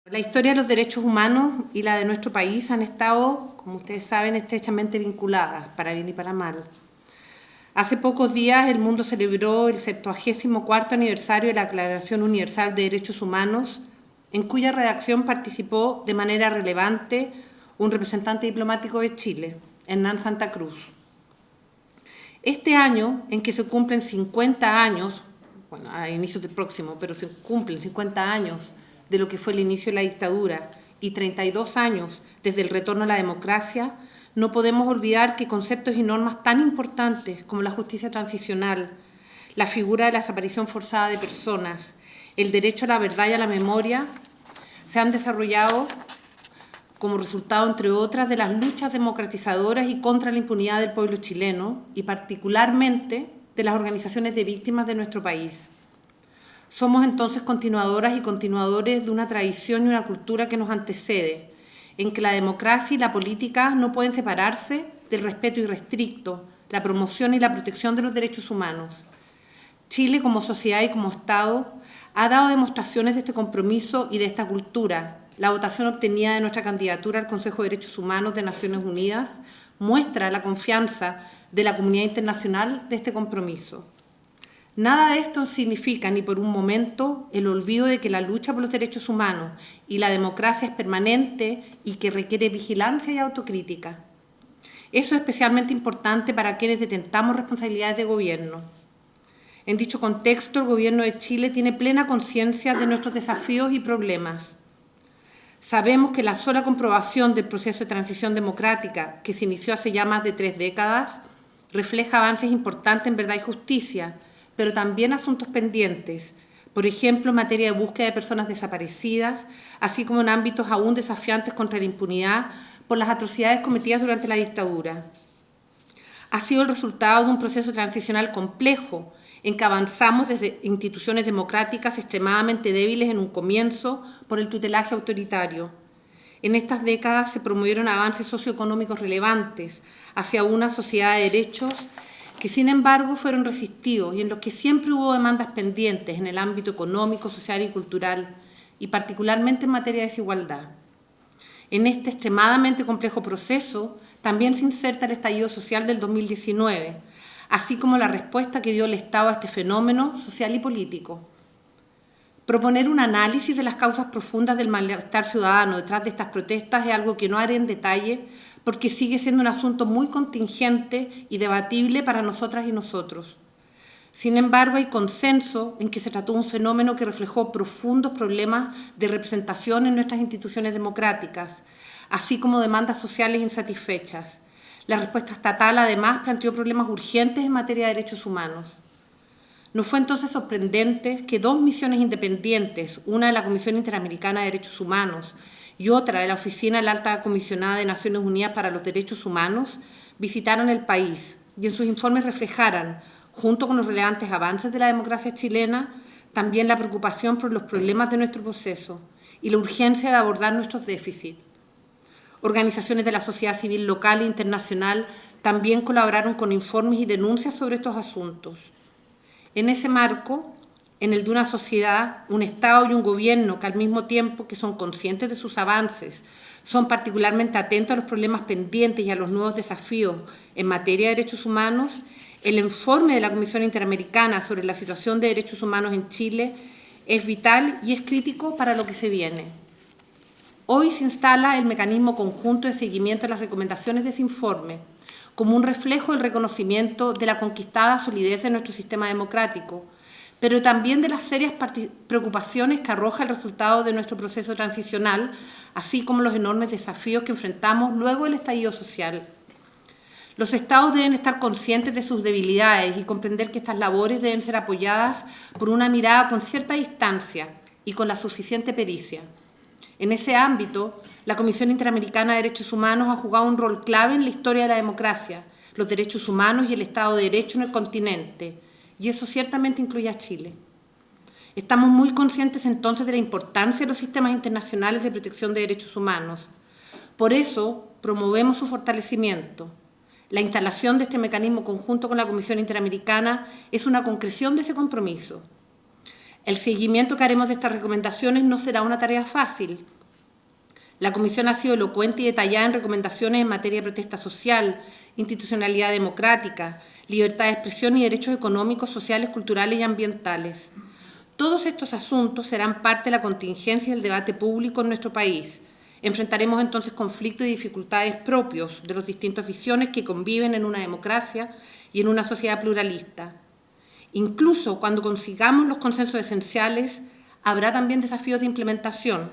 La historia de los derechos humanos y la de nuestro país han estado, como ustedes saben, estrechamente vinculadas, para bien y para mal. Hace pocos días el mundo celebró el 74º aniversario de la Declaración Universal de Derechos Humanos, en cuya redacción participó de manera relevante un representante diplomático de Chile, Hernán Santa Cruz. Este año, en que se cumplen 50 años, bueno, a inicios del próximo, pero se cumplen 50 años de lo que fue el inicio de la dictadura y 32 años desde el retorno a la democracia, no podemos olvidar que conceptos y normas tan importantes como la justicia transicional, la figura de la desaparición forzada de personas, el derecho a la verdad y a la memoria, se han desarrollado como resultado, entre otras, de las luchas democratizadoras y contra la impunidad del pueblo chileno y particularmente de las organizaciones de víctimas de nuestro país. Somos entonces continuadoras y continuadores de una tradición y una cultura que nos antecede, en que la democracia y la política no pueden separarse del respeto irrestricto, la promoción y la protección de los derechos humanos. Chile, como sociedad y como Estado, ha dado demostraciones de este compromiso y de esta cultura. La votación obtenida de nuestra candidatura al Consejo de Derechos Humanos de Naciones Unidas muestra la confianza de la comunidad internacional de este compromiso. Nada de esto significa ni por un momento el olvido de que la lucha por los derechos humanos y la democracia es permanente y que requiere vigilancia y autocrítica. Eso es especialmente importante para quienes detentamos responsabilidades de gobierno. En dicho contexto, el Gobierno de Chile tiene plena conciencia de nuestros desafíos y problemas. Sabemos que la sola comprobación del proceso de transición democrática, que se inició hace ya más de 3 décadas, refleja avances importantes en verdad y justicia, pero también asuntos pendientes, por ejemplo, en materia de búsqueda de personas desaparecidas, así como en ámbitos aún desafiantes contra la impunidad por las atrocidades cometidas durante la dictadura. Ha sido el resultado de un proceso transicional complejo, en que avanzamos desde instituciones democráticas extremadamente débiles en un comienzo por el tutelaje autoritario. En estas décadas se promovieron avances socioeconómicos relevantes hacia una sociedad de derechos que, sin embargo, fueron resistidos y en los que siempre hubo demandas pendientes en el ámbito económico, social y cultural, y particularmente en materia de desigualdad. En este extremadamente complejo proceso también se inserta el estallido social del 2019, así como la respuesta que dio el Estado a este fenómeno social y político. Proponer un análisis de las causas profundas del malestar ciudadano detrás de estas protestas es algo que no haré en detalle porque sigue siendo un asunto muy contingente y debatible para nosotras y nosotros. Sin embargo, hay consenso en que se trató de un fenómeno que reflejó profundos problemas de representación en nuestras instituciones democráticas, así como demandas sociales insatisfechas. La respuesta estatal, además, planteó problemas urgentes en materia de derechos humanos. No fue entonces sorprendente que 2 misiones independientes, una de la Comisión Interamericana de Derechos Humanos y otra de la Oficina de la Alta Comisionada de Naciones Unidas para los Derechos Humanos, visitaron el país y en sus informes reflejaran, junto con los relevantes avances de la democracia chilena, también la preocupación por los problemas de nuestro proceso y la urgencia de abordar nuestros déficits. Organizaciones de la sociedad civil local e internacional también colaboraron con informes y denuncias sobre estos asuntos. En ese marco, en el de una sociedad, un Estado y un gobierno que al mismo tiempo que son conscientes de sus avances, son particularmente atentos a los problemas pendientes y a los nuevos desafíos en materia de derechos humanos, el informe de la Comisión Interamericana sobre la situación de derechos humanos en Chile es vital y es crítico para lo que se viene. Hoy se instala el mecanismo conjunto de seguimiento de las recomendaciones de ese informe, como un reflejo del reconocimiento de la conquistada solidez de nuestro sistema democrático, pero también de las serias preocupaciones que arroja el resultado de nuestro proceso transicional, así como los enormes desafíos que enfrentamos luego del estallido social. Los Estados deben estar conscientes de sus debilidades y comprender que estas labores deben ser apoyadas por una mirada con cierta distancia y con la suficiente pericia. En ese ámbito, la Comisión Interamericana de Derechos Humanos ha jugado un rol clave en la historia de la democracia, los derechos humanos y el Estado de Derecho en el continente, y eso ciertamente incluye a Chile. Estamos muy conscientes entonces de la importancia de los sistemas internacionales de protección de derechos humanos. Por eso, promovemos su fortalecimiento. La instalación de este mecanismo conjunto con la Comisión Interamericana es una concreción de ese compromiso. El seguimiento que haremos de estas recomendaciones no será una tarea fácil, La Comisión ha sido elocuente y detallada en recomendaciones en materia de protesta social, institucionalidad democrática, libertad de expresión y derechos económicos, sociales, culturales y ambientales. Todos estos asuntos serán parte de la contingencia y del debate público en nuestro país. Enfrentaremos entonces conflictos y dificultades propios de las distintas visiones que conviven en una democracia y en una sociedad pluralista. Incluso cuando consigamos los consensos esenciales, habrá también desafíos de implementación.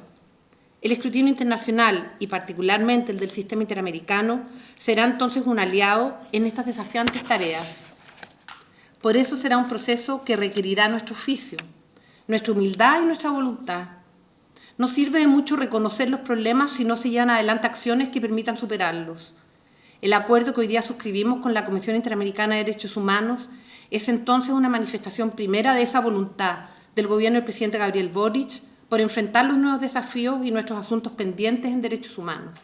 El escrutinio internacional, y particularmente el del sistema interamericano, será entonces un aliado en estas desafiantes tareas. Por eso será un proceso que requerirá nuestro oficio, nuestra humildad y nuestra voluntad. No sirve de mucho reconocer los problemas si no se llevan adelante acciones que permitan superarlos. El acuerdo que hoy día suscribimos con la Comisión Interamericana de Derechos Humanos es entonces una manifestación primera de esa voluntad del gobierno del presidente Gabriel Boric por enfrentar los nuevos desafíos y nuestros asuntos pendientes en derechos humanos.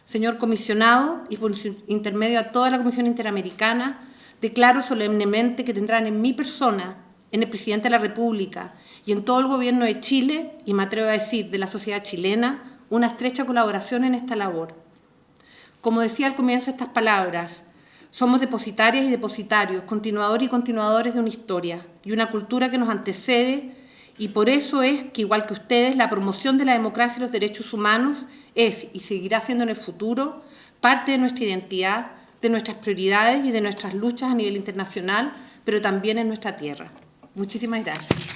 Señor comisionado, y por intermedio a toda la Comisión Interamericana, declaro solemnemente que tendrán en mi persona, en el presidente de la República y en todo el gobierno de Chile, y me atrevo a decir de la sociedad chilena, una estrecha colaboración en esta labor. Como decía al comienzo de estas palabras, somos depositarias y depositarios, continuadores y continuadores de una historia y una cultura que nos antecede, y por eso es que, igual que ustedes, la promoción de la democracia y los derechos humanos es y seguirá siendo en el futuro parte de nuestra identidad, de nuestras prioridades y de nuestras luchas a nivel internacional, pero también en nuestra tierra. Muchísimas gracias.